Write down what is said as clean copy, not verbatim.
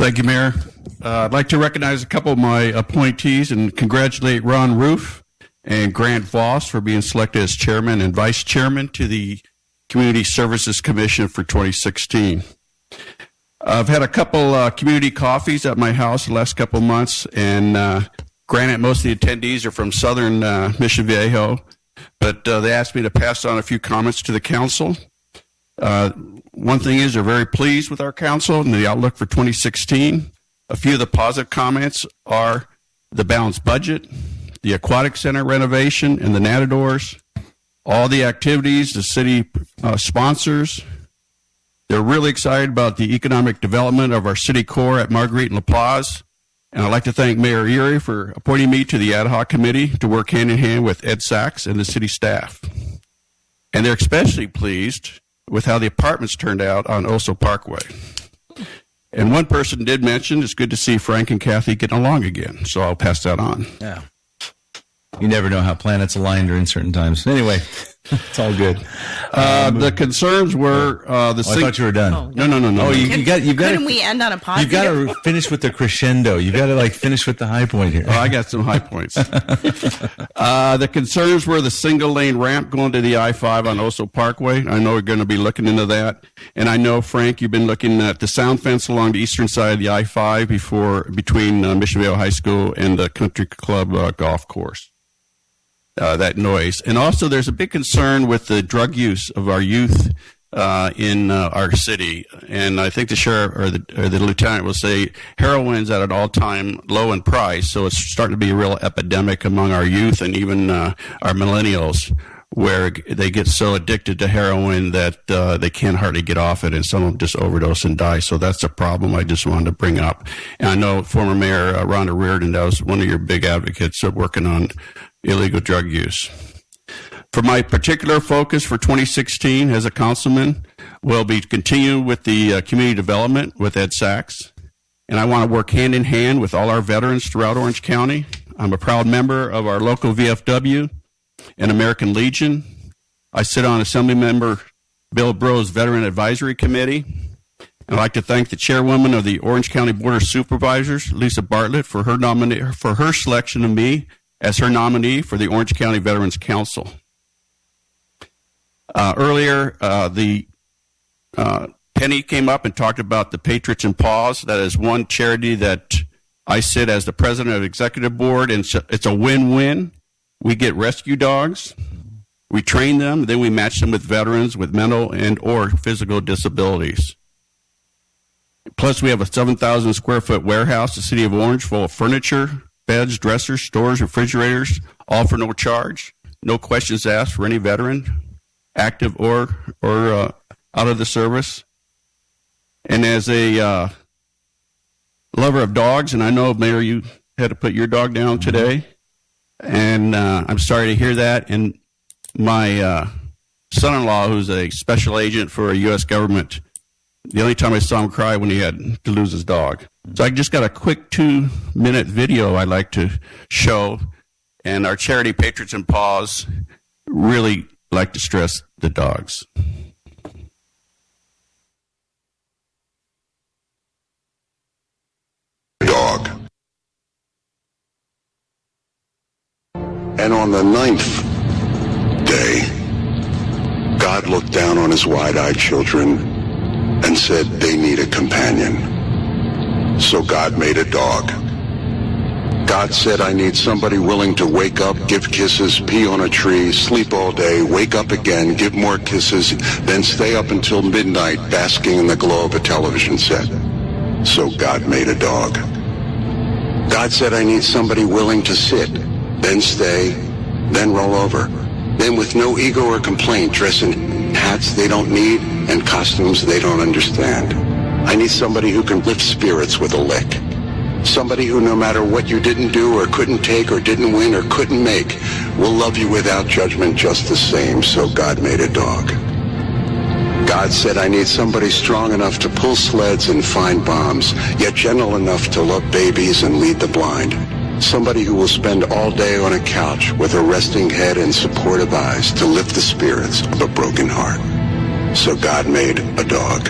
Thank you, Mayor. I'd like to recognize a couple of my appointees and congratulate Ron Roof and Grant Voss for being selected as chairman and vice chairman to the Community Services Commission for 2016. I've had a couple community coffees at my house the last couple of months, and granted, most of the attendees are from southern Mission Viejo, but they asked me to pass on a few comments to the council. One thing is they're very pleased with our council and the outlook for 2016. A few of the positive comments are the balanced budget, the aquatic center renovation and the Natadors, all the activities the city sponsors. They're really excited about the economic development of our city core at Marguerite and La Paz. And I'd like to thank Mayor Erie for appointing me to the ad hoc committee to work hand in hand with Ed Sachs and the city staff. And they're especially pleased with how the apartments turned out on Oso Parkway. And one person did mention it's good to see Frank and Kathy getting along again, so I'll pass that on. Yeah. You never know how planets align during certain times. Anyway, it's all good. The concerns were I thought you were done. Oh, no. Oh, you've got. Couldn't we end on a positive? You've got to finish with the crescendo. You've got to finish with the high point here. Oh, I got some high points. The concerns were the single lane ramp going to the I-5 on Oso Parkway. I know we're going to be looking into that. And I know, Frank, you've been looking at the sound fence along the eastern side of the I-5 between Mission Viejo High School and the Country Club golf course. That noise. And also there's a big concern with the drug use of our youth in our city. And I think the sheriff or the lieutenant will say heroin's at an all-time low in price, so it's starting to be a real epidemic among our youth and even our millennials, where they get so addicted to heroin that they can't hardly get off it, and some of them just overdose and die. So that's a problem I just wanted to bring up. And I know former Mayor Rhonda Reardon, that was one of your big advocates of working on illegal drug use. For my particular focus for 2016 as a councilman, will be to continue with the community development with Ed Sachs. And I want to work hand in hand with all our veterans throughout Orange County. I'm a proud member of our local VFW and American Legion. I sit on Assemblymember Bill Bro's Veteran Advisory Committee. I'd like to thank the chairwoman of the Orange County Board of Supervisors, Lisa Bartlett, for her selection of me as her nominee for the Orange County Veterans Council. Earlier, Penny came up and talked about the Patriots in Paws. That is one charity that I sit as the president of the executive board, and it's a win-win. We get rescue dogs, we train them, then we match them with veterans with mental and or physical disabilities. Plus, we have a 7,000 square foot warehouse, the City of Orange, full of furniture, beds, dressers, stores, refrigerators, all for no charge. No questions asked for any veteran, active or out of the service. And as a lover of dogs, and I know, Mayor, you had to put your dog down today, and I'm sorry to hear that. And my son-in-law, who's a special agent for a U.S. government, the only time I saw him cry when he had to lose his dog. So I just got a quick 2-minute video I'd like to show. And our charity Patriots in Paws really like to stress the dogs. Dog. And on the 9th day, God looked down on his wide-eyed children and said they need a companion. So God made a dog. God said, I need somebody willing to wake up, give kisses, pee on a tree, sleep all day, wake up again, give more kisses, then stay up until midnight basking in the glow of a television set. So God made a dog. God said, I need somebody willing to sit, then stay, then roll over, then with no ego or complaint dress in hats they don't need and costumes they don't understand. I need somebody who can lift spirits with a lick. Somebody who, no matter what you didn't do or couldn't take or didn't win or couldn't make, will love you without judgment just the same. So God made a dog. God said, I need somebody strong enough to pull sleds and find bombs, yet gentle enough to love babies and lead the blind. Somebody who will spend all day on a couch with a resting head and supportive eyes to lift the spirits of a broken heart. So God made a dog.